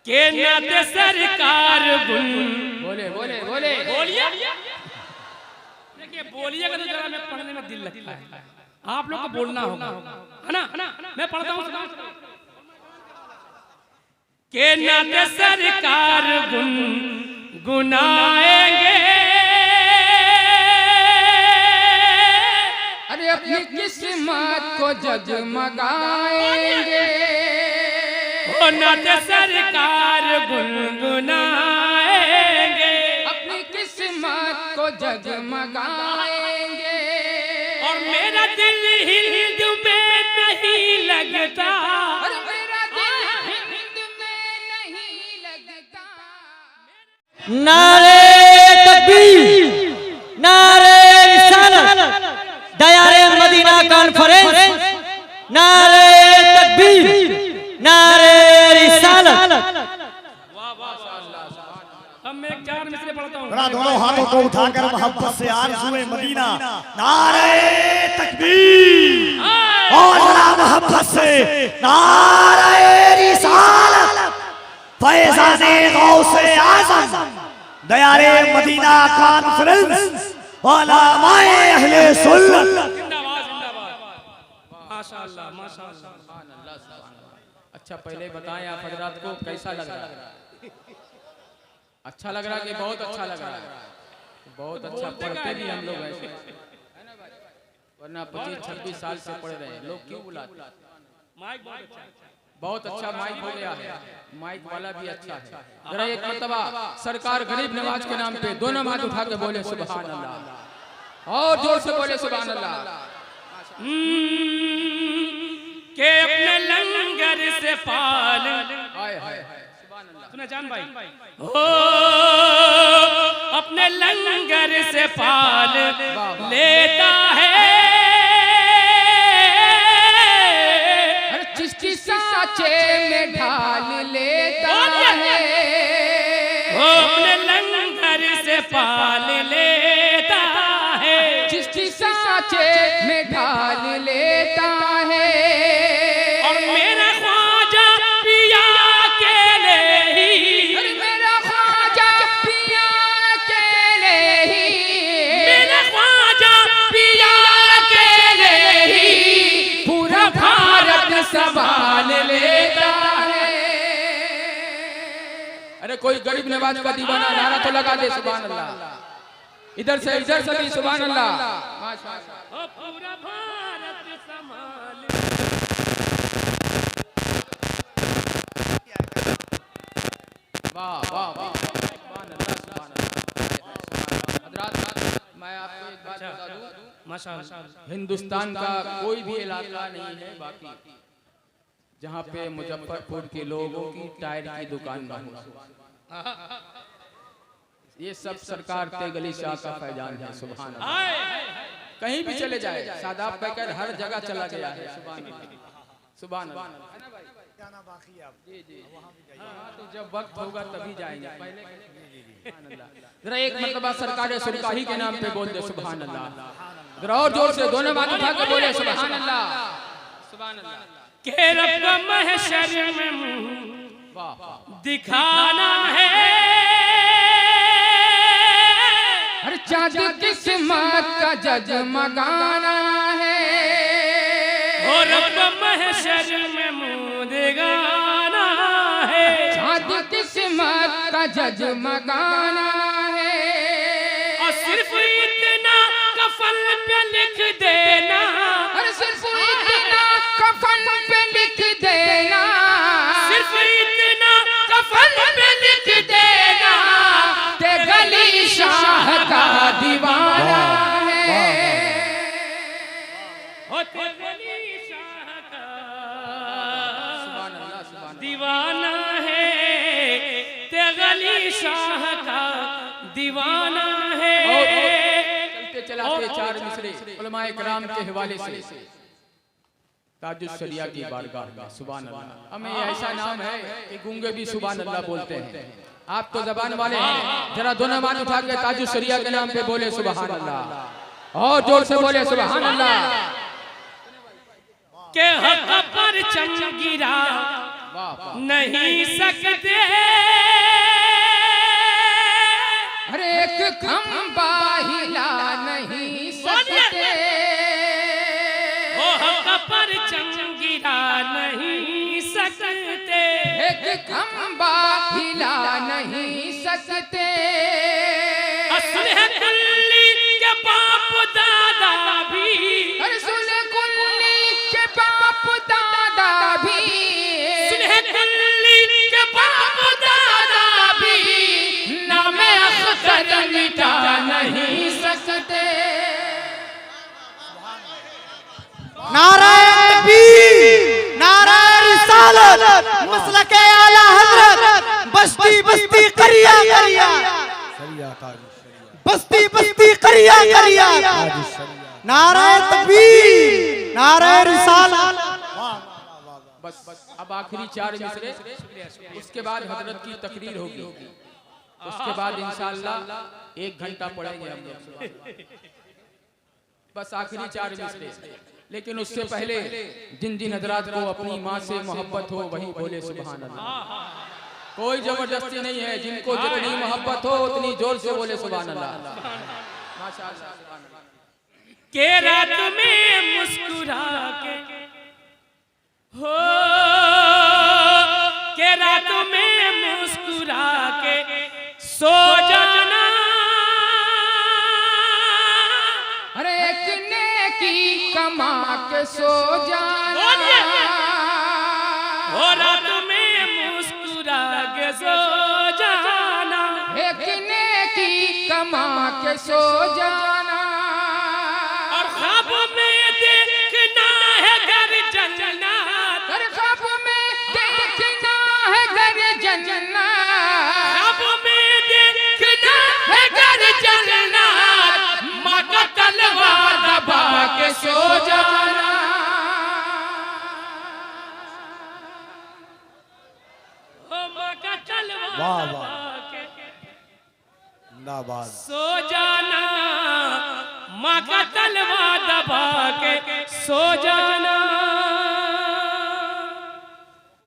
के नाते सरकार गुन बोले बोले बोले बोलिए। देखिए बोलिएगा तो जरा मैं पढ़ने में दिल लगता है, आप लोग को बोलना होगा, है ना? मैं पढ़ता हूँ। के नाते सरकार गुन गुनाएंगे, अरे अपनी किस्मत को जगमगाएंगे। ओ नाते सरकार गुनगुनाएंगे, अपनी किस्मत को जगमगाएंगे। और मेरा दिल हिंद में नहीं लगता, और मेरा दिल हिंद में नहीं लगता। नारे तकबीर, नारे रिसालत, दयारे मदीना कॉन्फ्रेंस, नारे तकबीर, नारे रिसालत। अब मैं एक चार मिसरे पढ़ता हूँ। दोनों हाथों को उठाकर मोहब्बत से आरज़ूए मदीना, नारे तकबीर, और मोहब्बत से नारे रिसालत। फैज़ाने गौसे आज़म, दयारे मदीना कॉन्फ्रेंस, उलमाए अहले सुन्नत। जिंदाबाद जिंदाबाद, माशाअल्लाह माशाअल्लाह। अच्छा पहले बताएं आप हजरात को कैसा लग रहा है? अच्छा लग रहा कि बहुत अच्छा लग रहा है? बहुत अच्छा पढ़ते भी हम लोग ऐसे, वरना 25-26 साल से पढ़ रहे हैं लोग क्यों बुलाते? माइक बहुत अच्छा है। बहुत अच्छा माइक हो गया है, माइक वाला भी अच्छा है। जरा एक मर्तबा सरकार गरीब नवाज के नाम पे दोनों हाथ उठा के बोले सुभान अल्लाह, और जोर से बोले सुभान अल्लाह। के अपने लंगर से पाल, हाय हाय सुना जान भाई, ओ अपने लंगर से पाल लेता है, हर चिश्ती साचे में ढाल लेता है। ओ अपने लंगर से पाल लेता है, चिश्ती साचे में ढाल लेता है। और मेरा ख्वाजा पिया अकेले ही, मेरा ख्वाजा पिया अकेले ही, मेरा ख्वाजा पिया अकेले ही पूरा भारत संभाल लेता है। अरे कोई गरीब नवाज का दीवाना नारा तो लगा दे सुभान अल्लाह। इधर से भी सुभान अल्लाह। ओ पूरा भारत संभाल। वाह वाह वाह, सुभान अल्लाह सुभान अल्लाह। हजरात मैं आपको एक बात बता दूं, माशाअल्लाह। हिंदुस्तान का कोई भी इलाका नहीं है बाकी जहाँ पे मुजफ्फरपुर के लोगों की टायर की दुकान न हो। ये सब सरकार तेगली शाह का फैजान है सुभान अल्लाह। कहीं भी चले जाए शादाब कहकर हर जगह चला गया है सुभान अल्लाह सुभान अल्लाह। तो जब वक्त होगा तभी जाएंगे, पहले जरा एक मर्तबा सरकार सुरकाही के नाम पे बोल दे सुभान अल्लाह। जरा और जोर से दोनों बात उठा के बोले सुभान अल्लाह सुभान अल्लाह। के रब महशर में मुंह वाह वाह, दिखाना है, हर चाँद किस्मत का जगमगाना है। ओ रब महशर में मुंह दिखाना है, चाँद किस्मत का जगमगाना है। और सिर्फ इतना कफन पे लिख देना, और सिर्फ इतना कफन पे लिख देना, सिर्फ इतना कफन पे लिख देना, ते गली शाह का दीवाना है। ओ तेरी शाह का सुभान अल्लाह सुभान दीवाना है, तेगली शाह का दीवाना है। चलते चलाते चार मिसरे उलमाए कराम के हवाले से ताजुश शरिया की बारगाह में सुभान अल्लाह। हमें ऐसा नाम है कि गूंगे भी सुभान अल्लाह बोलते हैं। आप तो जबान वाले हैं, जरा दोनों हाथ उठा के ताजुश शरिया के नाम पे बोले सुभान अल्लाह, और जोर से बोले सुभान अल्लाह। के हक पर चम गिरा नहीं सकते। हर एक खंबा हिला नहीं सकते, ओ हक पर चंगिरा नहीं सकते। एक खंबा हिला नहीं सकते। सुलह कुल्ली के बाप दादा भी, हर सुलह कुल्ली के बाप दादा भी, सुलह कुल्ली के बाप दादा भी नाम अख्तर मिटा नहीं सकते। नाराए तकबीर, नाराए रिसालत, मसलके आला हजरत, बस्ती बस्ती करिया करिया, बस्ती बस्ती करिया करिया, नाराए तकबीर, नाराए रिसालत। बस अब आखिरी 4 मिसरे, उसके बाद हजरत की तकरीर होगी, उसके बाद इंशाअल्लाह 1 घंटा पढ़ेंगे हम लोग। बस आखिरी 4 मिसरे, लेकिन उससे पहले जिन जिन हजरात को अपनी माँ से मोहब्बत हो वही बोले सुभान अल्लाह। कोई जबरदस्ती नहीं है, जिनको जितनी मोहब्बत हो उतनी जोर से बोले सुभान अल्लाह। माशाअल्लाह। के रात में मुस्कुरा के हो, के रात में मुस्कुरा के सो जाना। हर एक नेकी कमा के सो जाना, हो रात में मुस्कुरा के सो जाना। एक नेकी कमा के सो जाना, और ख्वाब में देखना है घर जन्नत, हर ख्वाब में देखना है घर जन्नत, ख्वाब में देखना है घर जन्नत। माँ का तलवार दबा के सो जाना। ओ माँ का तलवार वाह, दबा वाह। के जिंदाबाद। सो जाना, माँ का तलवार दबा के सो जाना।